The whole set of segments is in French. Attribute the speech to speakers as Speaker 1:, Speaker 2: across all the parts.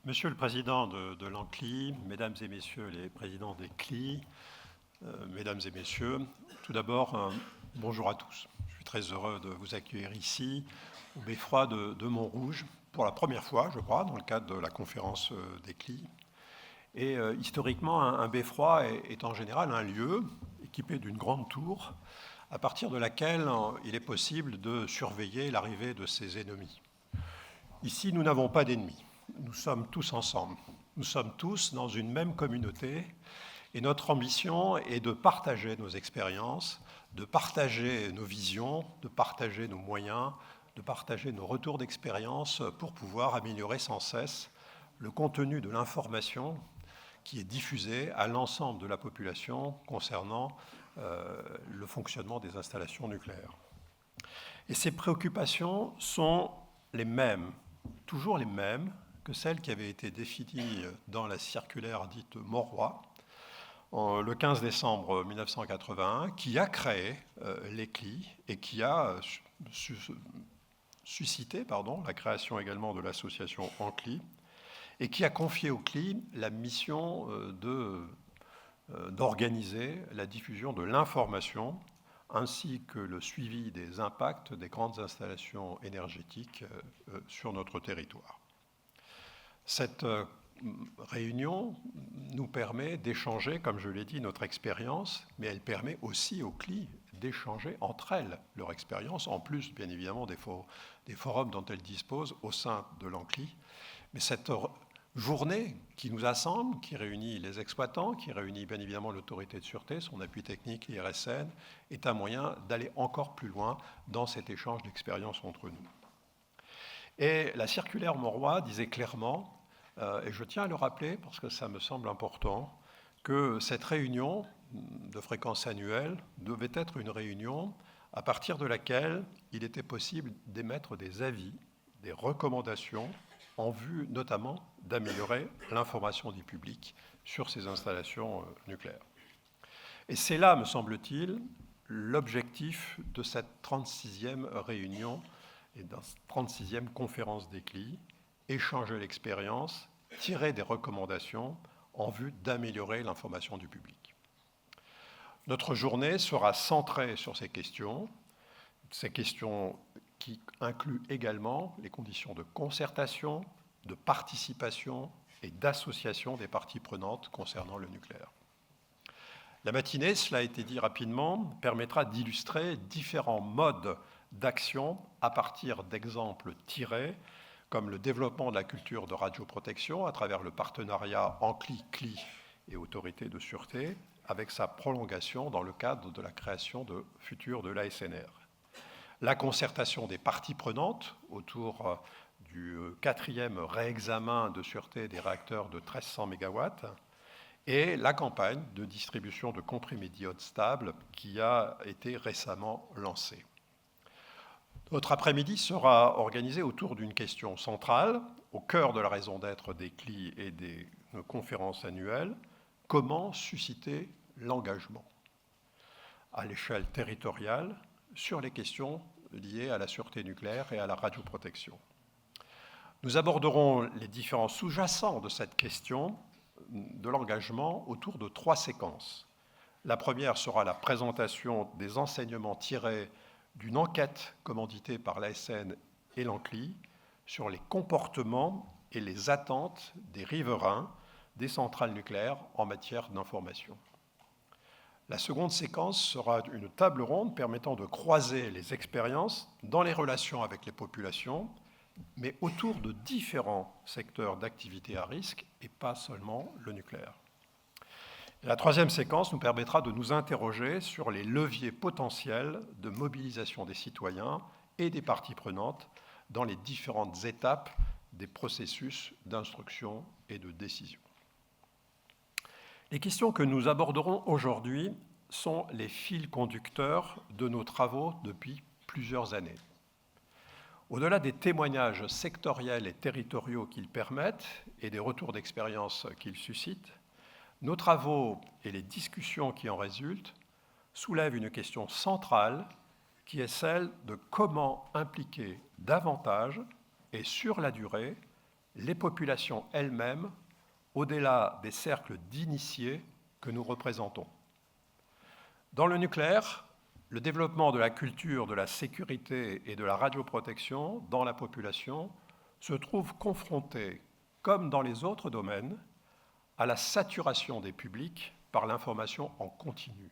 Speaker 1: Monsieur le Président de l'ANCLI, Mesdames et Messieurs les Présidents des CLI, Mesdames et Messieurs, tout d'abord, bonjour à tous. Je suis très heureux de vous accueillir ici, au beffroi de Montrouge, pour la première fois, je crois, dans le cadre de la conférence des CLI. Et historiquement, un beffroi est en général un lieu équipé d'une grande tour, à partir de laquelle il est possible de surveiller l'arrivée de ses ennemis. Ici, nous n'avons pas d'ennemis. Nous sommes tous ensemble. Nous sommes tous dans une même communauté et notre ambition est de partager nos expériences, de partager nos visions, de partager nos moyens, de partager nos retours d'expérience pour pouvoir améliorer sans cesse le contenu de l'information qui est diffusée à l'ensemble de la population concernant le fonctionnement des installations nucléaires. Et ces préoccupations sont les mêmes, toujours les mêmes, que celles qui avaient été définies dans la circulaire dite Mauroy, le 15 décembre 1981, qui a créé les CLI et qui a suscité la création également de l'association ANCLI, et qui a confié aux CLI la mission d'organiser la diffusion de l'information ainsi que le suivi des impacts des grandes installations énergétiques sur notre territoire. Cette réunion nous permet d'échanger, comme je l'ai dit, notre expérience, mais elle permet aussi aux CLI d'échanger entre elles leur expérience, en plus, bien évidemment, des forums dont elles disposent au sein de l'ANCLI. Mais cette journée qui nous assemble, qui réunit les exploitants, qui réunit bien évidemment l'autorité de sûreté, son appui technique, l'IRSN, est un moyen d'aller encore plus loin dans cet échange d'expériences entre nous. Et la circulaire Mauroy disait clairement, et je tiens à le rappeler parce que ça me semble important, que cette réunion de fréquence annuelle devait être une réunion à partir de laquelle il était possible d'émettre des avis, des recommandations, en vue notamment d'améliorer l'information du public sur ces installations nucléaires. Et c'est là, me semble-t-il, l'objectif de cette 36e réunion et dans cette 36e conférence des CLI, échanger l'expérience, tirer des recommandations en vue d'améliorer l'information du public. Notre journée sera centrée sur ces questions qui incluent également les conditions de concertation, de participation et d'association des parties prenantes concernant le nucléaire. La matinée, cela a été dit rapidement, permettra d'illustrer différents modes d'action à partir d'exemples tirés, comme le développement de la culture de radioprotection à travers le partenariat ANCLI-CLI et autorités de sûreté, avec sa prolongation dans le cadre de la création future de l'ASNR. La concertation des parties prenantes autour du 4e réexamen de sûreté des réacteurs de 1300 MW et la campagne de distribution de comprimés d'iode stable qui a été récemment lancée. Notre après-midi sera organisé autour d'une question centrale, au cœur de la raison d'être des CLI et des conférences annuelles: comment susciter l'engagement à l'échelle territoriale sur les questions liées à la sûreté nucléaire et à la radioprotection. Nous aborderons les différents sous-jacents de cette question de l'engagement autour de 3 séquences. La première sera la présentation des enseignements tirés d'une enquête commanditée par l'ASN et l'ANCLI sur les comportements et les attentes des riverains des centrales nucléaires en matière d'information. La seconde séquence sera une table ronde permettant de croiser les expériences dans les relations avec les populations, mais autour de différents secteurs d'activité à risque et pas seulement le nucléaire. Et la troisième séquence nous permettra de nous interroger sur les leviers potentiels de mobilisation des citoyens et des parties prenantes dans les différentes étapes des processus d'instruction et de décision. Les questions que nous aborderons aujourd'hui sont les fils conducteurs de nos travaux depuis plusieurs années. Au-delà des témoignages sectoriels et territoriaux qu'ils permettent et des retours d'expérience qu'ils suscitent, nos travaux et les discussions qui en résultent soulèvent une question centrale qui est celle de comment impliquer davantage et sur la durée les populations elles-mêmes, au-delà des cercles d'initiés que nous représentons. Dans le nucléaire, le développement de la culture de la sécurité et de la radioprotection dans la population se trouve confronté, comme dans les autres domaines, à la saturation des publics par l'information en continu,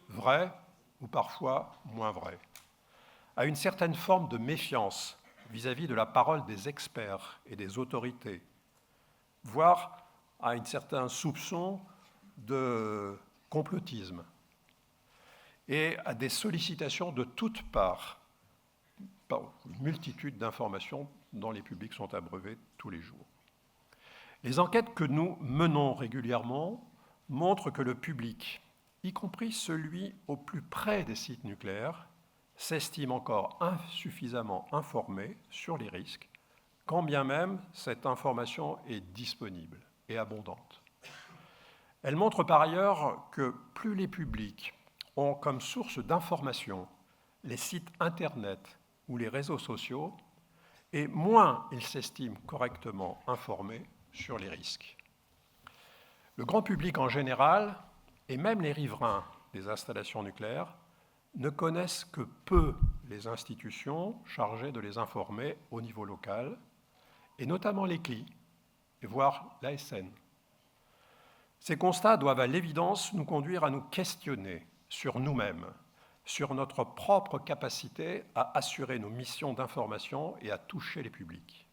Speaker 1: vraie ou parfois moins vraie, à une certaine forme de méfiance vis-à-vis de la parole des experts et des autorités, voire à un certain soupçon de complotisme, et à des sollicitations de toutes parts, par une multitude d'informations dont les publics sont abreuvés tous les jours. Les enquêtes que nous menons régulièrement montrent que le public, y compris celui au plus près des sites nucléaires, s'estime encore insuffisamment informé sur les risques, quand bien même cette information est disponible et abondante. Elle montre par ailleurs que plus les publics ont comme source d'information les sites Internet ou les réseaux sociaux, et moins ils s'estiment correctement informés sur les risques. Le grand public en général, et même les riverains des installations nucléaires, ne connaissent que peu les institutions chargées de les informer au niveau local, et notamment les CLI, et voire l'ASN. Ces constats doivent à l'évidence nous conduire à nous questionner sur nous-mêmes, sur notre propre capacité à assurer nos missions d'information et à toucher les publics.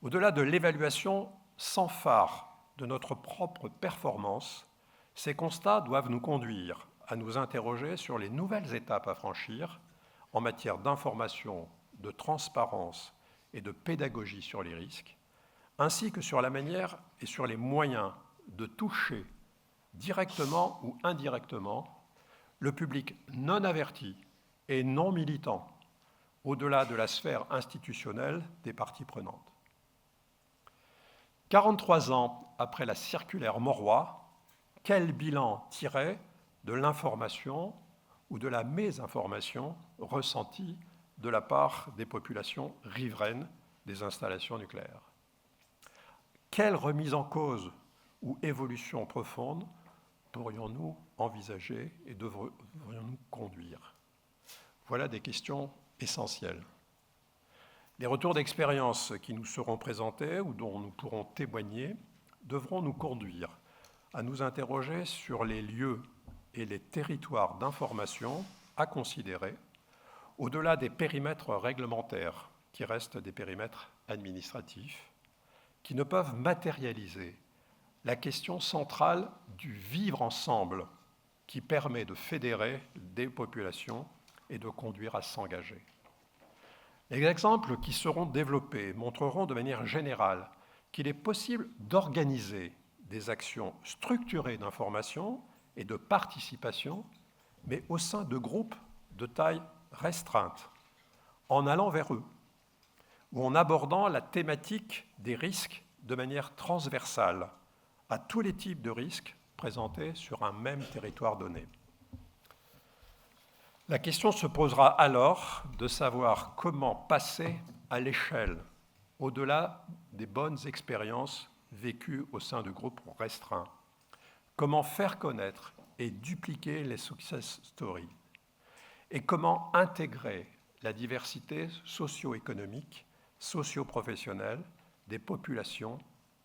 Speaker 1: Au-delà de l'évaluation sans phare de notre propre performance, ces constats doivent nous conduire à nous interroger sur les nouvelles étapes à franchir en matière d'information, de transparence et de pédagogie sur les risques, ainsi que sur la manière et sur les moyens de toucher directement ou indirectement le public non averti et non militant, au-delà de la sphère institutionnelle des parties prenantes. 43 ans après la circulaire Mauroy, quel bilan tirer de l'information ou de la mésinformation ressentie de la part des populations riveraines des installations nucléaires? Quelle remise en cause ou évolution profonde pourrions-nous envisager et devrions-nous conduire? Voilà des questions essentielles. Les retours d'expérience qui nous seront présentés ou dont nous pourrons témoigner devront nous conduire à nous interroger sur les lieux et les territoires d'information à considérer, au-delà des périmètres réglementaires qui restent des périmètres administratifs, qui ne peuvent matérialiser la question centrale du vivre ensemble qui permet de fédérer des populations et de conduire à s'engager. Les exemples qui seront développés montreront de manière générale qu'il est possible d'organiser des actions structurées d'information et de participation, mais au sein de groupes de taille restreinte, en allant vers eux, ou en abordant la thématique des risques de manière transversale à tous les types de risques présentés sur un même territoire donné. La question se posera alors de savoir comment passer à l'échelle, au-delà des bonnes expériences vécues au sein de groupes restreints. Comment faire connaître et dupliquer les success stories et comment intégrer la diversité socio-économique, socio-professionnelle des populations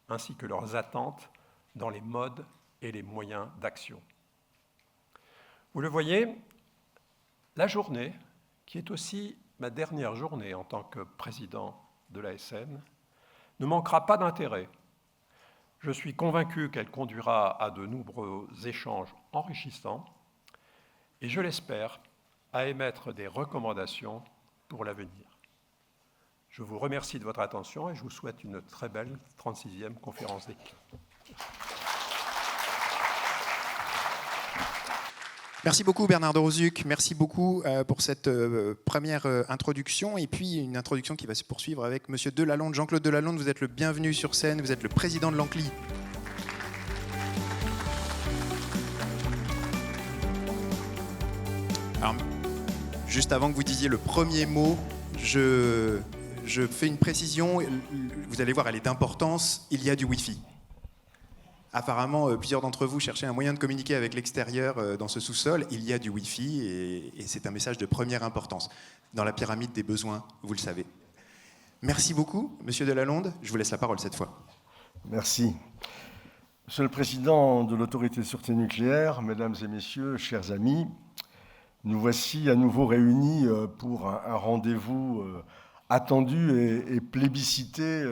Speaker 1: ainsi que leurs attentes dans les modes et les moyens d'action. Vous le voyez, la journée, qui est aussi ma dernière journée en tant que président de l'ASN, ne manquera pas d'intérêt. Je suis convaincu qu'elle conduira à de nombreux échanges enrichissants et, je l'espère, à émettre des recommandations pour l'avenir. Je vous remercie de votre attention et je vous souhaite une très belle 36e conférence des CLI.
Speaker 2: Merci beaucoup Bernard de Rozuc, merci beaucoup pour cette première introduction et puis une introduction qui va se poursuivre avec Monsieur Delalonde. Jean-Claude Delalonde, vous êtes le bienvenu sur scène, vous êtes le président de l'ANCLI. Alors, juste avant que vous disiez le premier mot, je je fais une précision, vous allez voir, elle est d'importance, il y a du Wi-Fi. Apparemment, plusieurs d'entre vous cherchaient un moyen de communiquer avec l'extérieur dans ce sous-sol. Il y a du Wi-Fi et c'est un message de première importance. Dans la pyramide des besoins, vous le savez. Merci beaucoup, Monsieur Delalonde. Je vous laisse la parole cette fois.
Speaker 3: Merci. Monsieur le Président de l'Autorité de sûreté nucléaire, Mesdames et Messieurs, chers amis, nous voici à nouveau réunis pour un rendez-vous attendu et plébiscité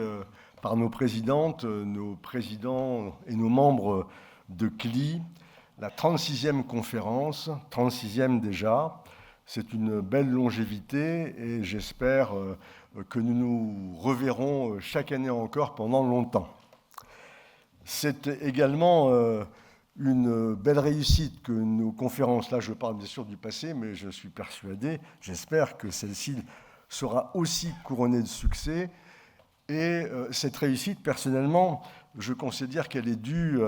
Speaker 3: par nos présidentes, nos présidents et nos membres de CLI, la 36e conférence, 36e déjà. C'est une belle longévité et j'espère que nous nous reverrons chaque année encore pendant longtemps. C'est également une belle réussite que nos conférences, là je parle bien sûr du passé, mais je suis persuadé, j'espère que celle-ci sera aussi couronnée de succès. Et cette réussite, personnellement, je considère qu'elle est due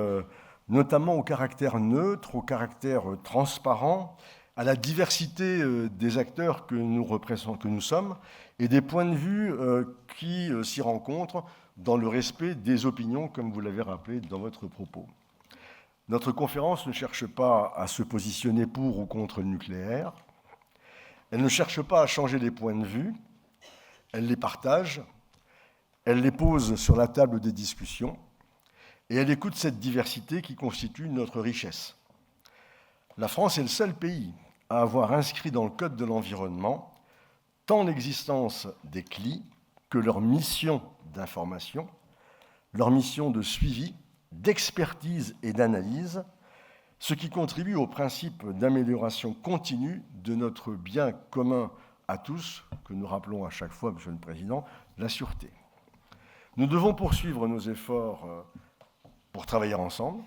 Speaker 3: notamment au caractère neutre, au caractère transparent, à la diversité des acteurs que nous représentons, que nous sommes, et des points de vue qui s'y rencontrent dans le respect des opinions, comme vous l'avez rappelé dans votre propos. Notre conférence ne cherche pas à se positionner pour ou contre le nucléaire. Elle ne cherche pas à changer les points de vue. Elle les partage. Elle les pose sur la table des discussions. Et elle écoute cette diversité qui constitue notre richesse. La France est le seul pays à avoir inscrit dans le Code de l'environnement tant l'existence des CLI que leur mission d'information, leur mission de suivi, d'expertise et d'analyse, ce qui contribue au principe d'amélioration continue de notre bien commun à tous, que nous rappelons à chaque fois, Monsieur le Président, la sûreté. Nous devons poursuivre nos efforts pour travailler ensemble,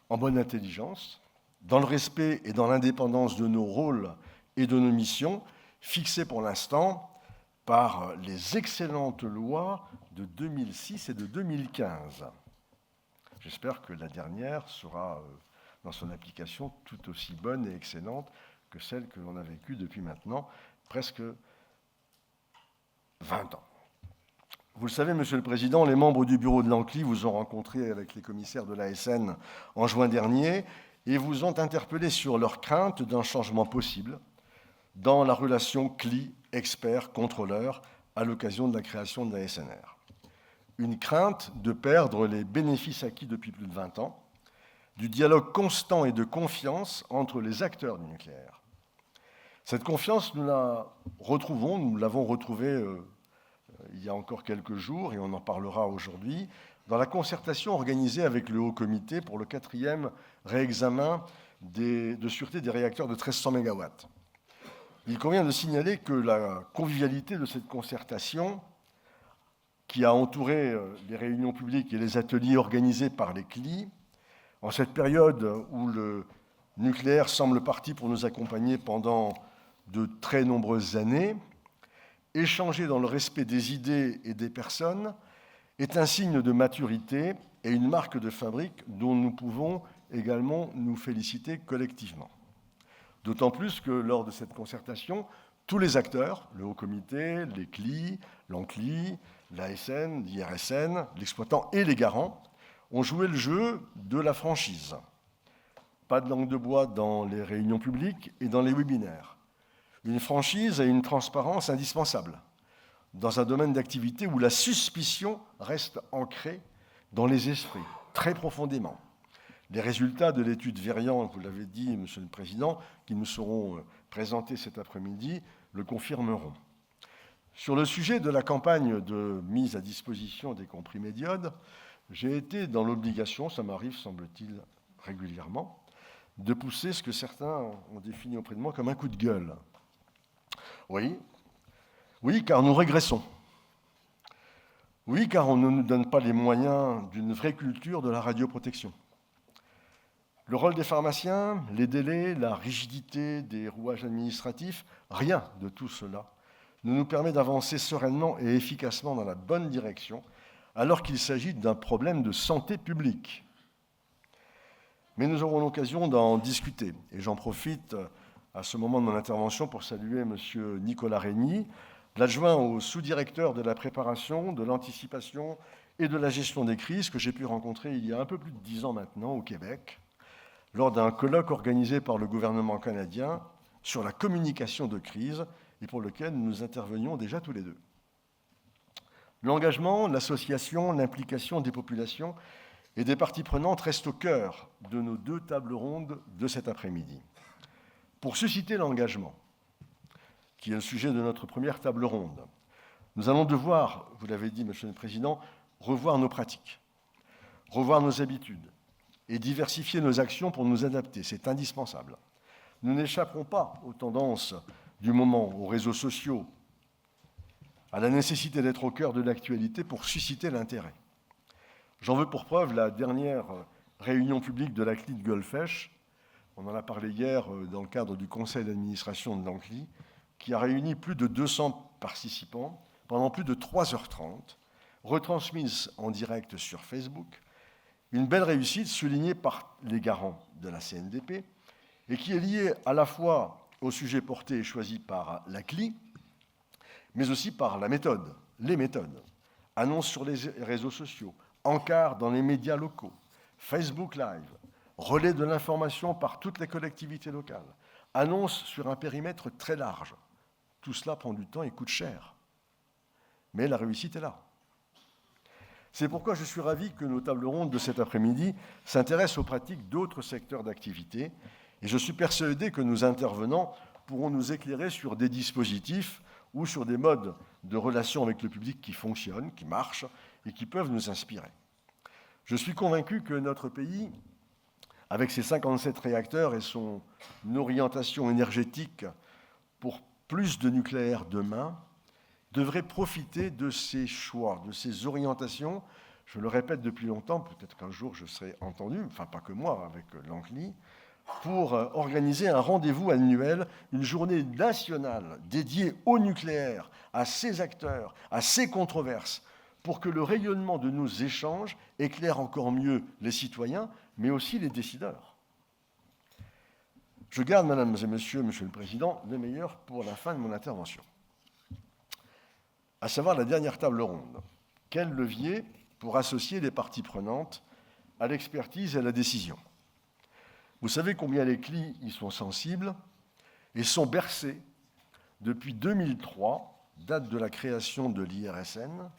Speaker 3: en bonne intelligence, dans le respect et dans l'indépendance de nos rôles et de nos missions, fixés pour l'instant par les excellentes lois de 2006 et de 2015. J'espère que la dernière sera, dans son application, tout aussi bonne et excellente que celle que l'on a vécue depuis maintenant presque 20 ans. Vous le savez, Monsieur le Président, les membres du bureau de l'ANCLI vous ont rencontré avec les commissaires de l'ASN en juin dernier et vous ont interpellé sur leur crainte d'un changement possible dans la relation CLI-expert-contrôleur à l'occasion de la création de l'ASNR. Une crainte de perdre les bénéfices acquis depuis plus de 20 ans, du dialogue constant et de confiance entre les acteurs du nucléaire. Cette confiance, nous la retrouvons, nous l'avons retrouvée il y a encore quelques jours, et on en parlera aujourd'hui, dans la concertation organisée avec le Haut Comité pour le 4e réexamen de sûreté des réacteurs de 1300 MW. Il convient de signaler que la convivialité de cette concertation, qui a entouré les réunions publiques et les ateliers organisés par les CLI, en cette période où le nucléaire semble parti pour nous accompagner pendant de très nombreuses années, échanger dans le respect des idées et des personnes est un signe de maturité et une marque de fabrique dont nous pouvons également nous féliciter collectivement. D'autant plus que lors de cette concertation, tous les acteurs, le Haut Comité, les CLI, l'ANCLI, l'ASN, l'IRSN, l'exploitant et les garants, ont joué le jeu de la franchise. Pas de langue de bois dans les réunions publiques et dans les webinaires. Une franchise et une transparence indispensables dans un domaine d'activité où la suspicion reste ancrée dans les esprits, très profondément. Les résultats de l'étude Verian, vous l'avez dit, Monsieur le Président, qui nous seront présentés cet après-midi, le confirmeront. Sur le sujet de la campagne de mise à disposition des comprimés d'iode, j'ai été dans l'obligation, ça m'arrive, semble-t-il, régulièrement, de pousser ce que certains ont défini auprès de moi comme un coup de gueule. Oui, car nous régressons. Oui, car on ne nous donne pas les moyens d'une vraie culture de la radioprotection. Le rôle des pharmaciens, les délais, la rigidité des rouages administratifs, rien de tout cela ne nous permet d'avancer sereinement et efficacement dans la bonne direction, alors qu'il s'agit d'un problème de santé publique. Mais nous aurons l'occasion d'en discuter, et j'en profite à ce moment de mon intervention pour saluer M. Nicolas Régny, l'adjoint au sous-directeur de la préparation, de l'anticipation et de la gestion des crises que j'ai pu rencontrer il y a un peu plus de 10 ans maintenant au Québec, lors d'un colloque organisé par le gouvernement canadien sur la communication de crise et pour lequel nous intervenions déjà tous les deux. L'engagement, l'association, l'implication des populations et des parties prenantes restent au cœur de nos 2 tables rondes de cet après-midi. Pour susciter l'engagement, qui est le sujet de notre première table ronde, nous allons devoir, vous l'avez dit, Monsieur le Président, revoir nos pratiques, revoir nos habitudes et diversifier nos actions pour nous adapter. C'est indispensable. Nous n'échapperons pas aux tendances du moment, aux réseaux sociaux, à la nécessité d'être au cœur de l'actualité pour susciter l'intérêt. J'en veux pour preuve la dernière réunion publique de la CLI de Golfech. On en a parlé hier dans le cadre du conseil d'administration de l'ANCLI, qui a réuni plus de 200 participants pendant plus de 3h30, retransmise en direct sur Facebook, une belle réussite soulignée par les garants de la CNDP et qui est liée à la fois au sujet porté et choisi par la CLI, mais aussi par la méthode, les méthodes. Annonces sur les réseaux sociaux, encarts dans les médias locaux, Facebook Live, relais de l'information par toutes les collectivités locales, annonces sur un périmètre très large. Tout cela prend du temps et coûte cher. Mais la réussite est là. C'est pourquoi je suis ravi que nos tables rondes de cet après-midi s'intéressent aux pratiques d'autres secteurs d'activité et je suis persuadé que nos intervenants pourront nous éclairer sur des dispositifs ou sur des modes de relation avec le public qui fonctionnent, qui marchent et qui peuvent nous inspirer. Je suis convaincu que notre pays, avec ses 57 réacteurs et son orientation énergétique pour plus de nucléaire demain, devrait profiter de ces choix, de ces orientations. Je le répète depuis longtemps, peut-être qu'un jour je serai entendu, enfin pas que moi, avec l'ANCLI, pour organiser un rendez-vous annuel, une journée nationale dédiée au nucléaire, à ses acteurs, à ses controverses, pour que le rayonnement de nos échanges éclaire encore mieux les citoyens, mais aussi les décideurs. Je garde, mesdames et messieurs, Monsieur le Président, le meilleur pour la fin de mon intervention, à savoir la dernière table ronde. Quel levier pour associer les parties prenantes à l'expertise et à la décision? Vous savez combien les CLI y sont sensibles et sont bercés depuis 2003, date de la création de l'IRSN,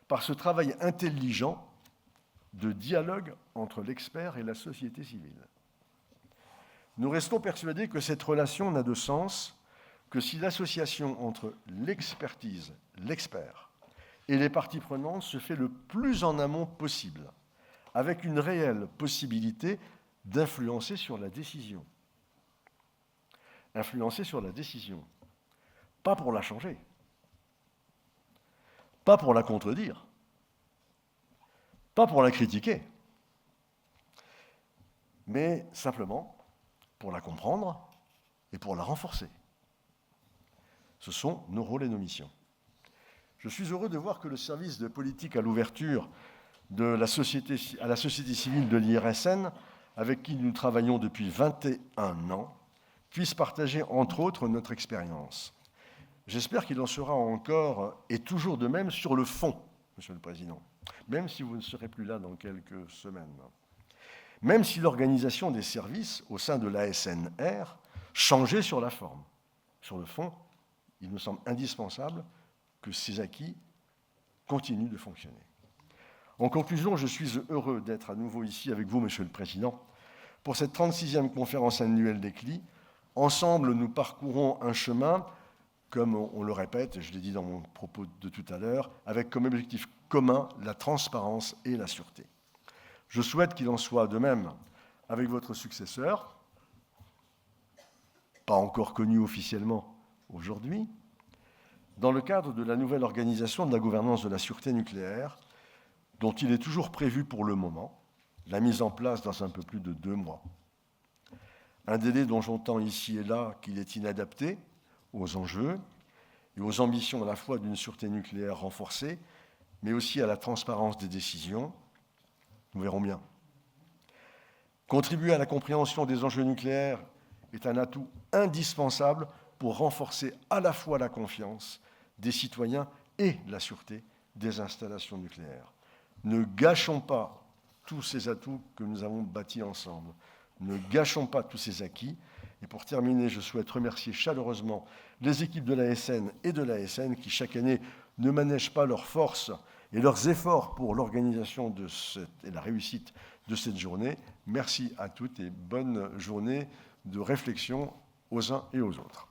Speaker 3: par ce travail intelligent de dialogue entre l'expert et la société civile. Nous restons persuadés que cette relation n'a de sens que si l'association entre l'expertise, l'expert et les parties prenantes se fait le plus en amont possible, avec une réelle possibilité d'influencer sur la décision. Influencer sur la décision, pas pour la changer, pas pour la contredire, pas pour la critiquer, mais simplement pour la comprendre et pour la renforcer. Ce sont nos rôles et nos missions. Je suis heureux de voir que le service de politique à l'ouverture à la société civile de l'IRSN, avec qui nous travaillons depuis 21 ans, puisse partager entre autres notre expérience. J'espère qu'il en sera encore et toujours de même sur le fond, Monsieur le Président, même si vous ne serez plus là dans quelques semaines. Même si l'organisation des services au sein de l'ASNR changeait sur la forme. Sur le fond, il me semble indispensable que ces acquis continuent de fonctionner. En conclusion, je suis heureux d'être à nouveau ici avec vous, Monsieur le Président, pour cette 36e conférence annuelle des CLI. Ensemble, nous parcourons un chemin, comme on le répète, et je l'ai dit dans mon propos de tout à l'heure, avec comme objectif commun la transparence et la sûreté. Je souhaite qu'il en soit de même avec votre successeur, pas encore connu officiellement aujourd'hui, dans le cadre de la nouvelle organisation de la gouvernance de la sûreté nucléaire, dont il est toujours prévu pour le moment la mise en place dans un peu plus de 2 mois. Un délai dont j'entends ici et là qu'il est inadapté aux enjeux et aux ambitions à la fois d'une sûreté nucléaire renforcée, mais aussi à la transparence des décisions. Nous verrons bien. Contribuer à la compréhension des enjeux nucléaires est un atout indispensable pour renforcer à la fois la confiance, des citoyens et la sûreté des installations nucléaires. Ne gâchons pas tous ces atouts que nous avons bâtis ensemble. Ne gâchons pas tous ces acquis. Et pour terminer, je souhaite remercier chaleureusement les équipes de l'ASN et de l'ASN qui, chaque année, ne manègent pas leurs forces et leurs efforts pour l'organisation et la réussite de cette journée. Merci à toutes et bonne journée de réflexion aux uns et aux autres.